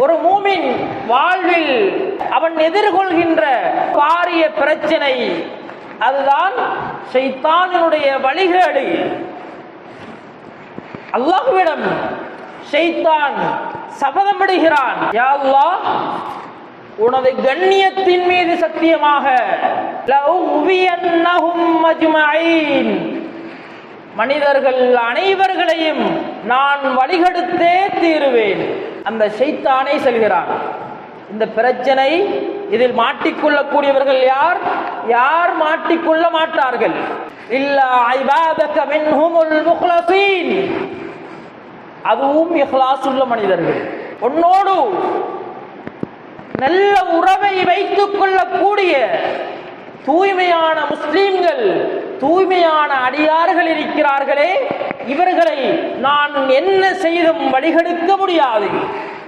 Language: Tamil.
ஒரு மூமின் வாழ்வில் அவன் எதிர்கொள்கின்ற பாரிய பிரச்சனை அதுதான் ஷைத்தானுடைய வழிகேடு. அல்லாஹ்விடம் ஷைத்தான் சபதமிடுகிறான், யா அல்லாஹ், உனது கண்ணியத்தின் மீது சத்தியமாக லஉவியன்னஹும் அஜ்மஈன், மனிதர்கள் அனைவர்களையும் நான் வழிகெடுத்தே தீருவேன். அந்த ஷைத்தானை சொல்கிறான். இந்த பிரச்சனை, இதில் மாட்டிக்கொள்ளக்கூடியவர்கள் யார்? யார் மாட்டிக்கொள்ள மாட்டார்கள்? இல்லா இபாதக மின்ஹுமுல் முக்லஸீன், அதுவும் இஹ்லாஸ் உள்ள மனிதர்கள். உன்னோடு நல்ல உறவை வைத்துக் கொள்ளக்கூடிய தூய்மையான முஸ்லிம்கள், தூய்மையான அடியார்கள் இருக்கிறார்களே, இவர்களை நான் என்ன செய்தும் வழிகெடுக்க முடியாது.